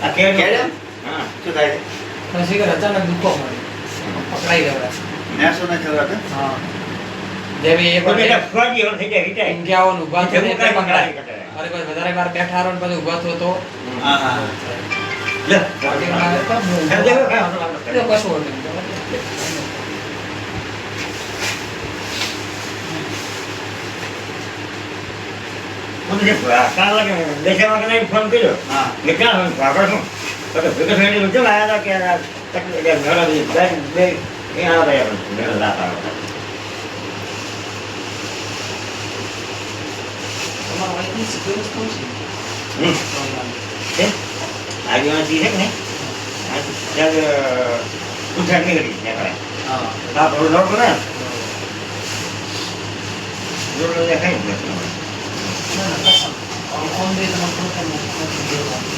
આ કેડે હા શું થાય છે? પછી કે અચાનક દુખો મળે પકડાઈ ગયો નેસો ને ખબર હા જેવી એક તો વાર બેટા ફોજી હોર થઈ જાય હિટાય ઊંઘ્યાઓનું ઊભા થઈને એટલે પકડાય પકડાય અરે કોઈ વધારે વાર બેઠા રહો ને પછી ઊભા થયો તો હા હા લે વાગી મારે તો હવે બહુ દેખો કાંઈ વાંધો ના એટલે આવે. કશું હોતું નહીં. મને જે કાલ લાગે દેખાવા કે નહીં ફોન કર્યો હા મેં ક્યાં ભાગો છું તો કે ભેગા થઈને કેમ આવ્યા હતા કે આ તકલીફ કે મેળા બધી બે એ આવ્યા હતા યાર મેળા રાત આવ્યા તમારા વાઈફની સિક્યોરિટી કોણ છે? છે આજે વાંચી છે કે નહીં ત્યારે ઉઠાડ નીકળી ત્યાં હા હા થોડું લોટ ને જોડો દેખાય ને ના ના કસમ ઓન દે તમારે પ્રોગ્રામ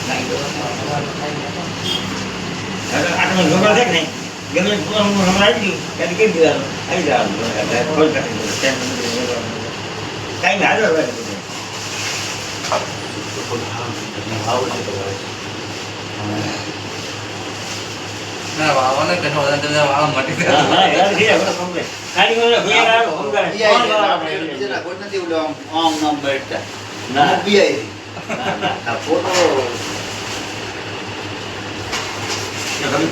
લાઈ દો આટલો જોડો છે કે નહીં ગમે હું હમણાં આવી ગયું ત્યારે કેમ દીધા આવી જવાનું ખોલ કાઢી કાંઈ હાજર હોય ના વાવને કશો વધારે વાવ મટી હા હા યાર છે આપણે કમ્પ્લીટ કાઢી મને ભૂયા આવ્યો આપણે સમજાય બીજાના કોઈ નથી ઓલો આમ નામ બેઠતા ના. ના બીઆઈ આ ફોટો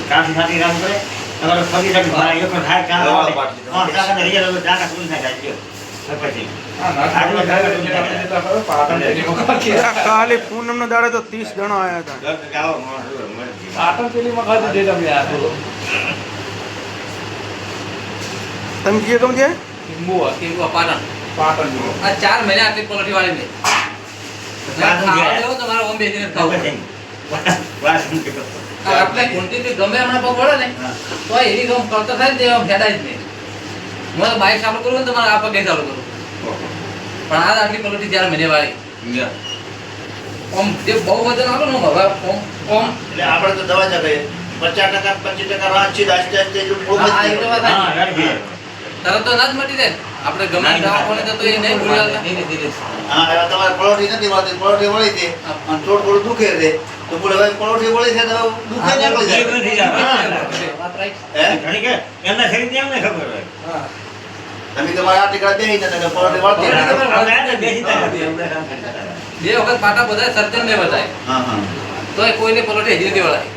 કામ સાથે કામ કરે તમારે ફરી શકે મારા એક પણ થાય કામ દવા આવે પાડી દો. હા કાકા રિયલ હવે ડાકા સુન થાય છે પછી આ ખાલી પૂનમનો દાડે તો 30 જણા આયા હતા દર્દ ગાવો મરજી આટમ પેલીમાં ખાધું જે તમે આ બોલો તમે જે ગમ છે કિંબુ પાટણ આ 4 મહિના આટલી ક્વોલિટી વાળી નહીં ખાવા દેવો તમારે ઓમ બેસીને ખાવું આપણે ક્વોન્ટિટી ગમે હમણાં પગ વળે ને તો એવી ગમ કરતો થાય ને તે આમ ફેડાય જ નહીં હું બાઈક ચાલુ કરું ને તો મારે આ પગે ચાલુ કરું પણ આ આટલી ક્વોલિટી 4 મહિને વાળી ઓમ જે બહુ વજન આવે ને હવે ઓમ એટલે આપણે તો દવા જ કહીએ 50% 25% રાંચી આસ્તે આસ્તે જો હા, એ તો વાત સાચી. હા યાર તરત તો ના જ મટી જાય આપણે ગમે દવાખાને જતો એ નહીં ભૂલી આવતા ધીરે ધીરે હા હવે તમારે પલોઠી નથી મળતી પલોઠી વળી છે અને થોડું થોડું દુખે છે તો બોલે હવે પલોઠી વળી છે તો દુખે નીકળી જાય વાત રાઈટ હે ઘણી કે એમના શરીરની એમને ખબર હોય હા તમે તમારા આ ટીકડા દેઈ નતા પલોઠી વળતી બરાબર. નથી. આપણે આ બેસી જાય બે વખત પાટા બધા સર્જન ને બતાય હા હા તોય કોઈને પલોઠી હજી નથી વળાય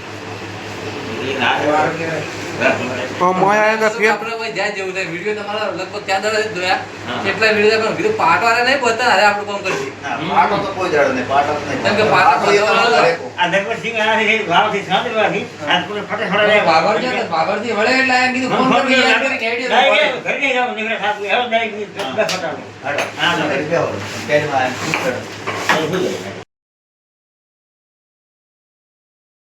મોય આયા હતા ફેર આપણે કોઈ જાય જેવું થાય વિડિયો તમારા લગભગ ત્યાં દડે જ જોયા હા. કેટલા વિડિયો પણ કીધું પાટવાળા નહીં બતા અરે આપણું કામ કરશે ના, પાટો તો કોઈ જાડો નહીં પાટો તો નહીં કેમ કે પાટો પાટો એ તમારે બધો રેકો. આ ધર્મસિંહ આનાથી ભાવથી સાંભળવાથી આજ પૂરે ફટે ફટે ભાગરથી વળે એટલે આ કીધું ફોન કરી યાદ કરી કેડી ઘરે જાવ નીકળે સાહેબ હેલો ડાયરેક્ટ 10 ફટાડો હાલો હા ઘરે બેહો. કેરીમાં આમ શું કરે? ભૂલી જાય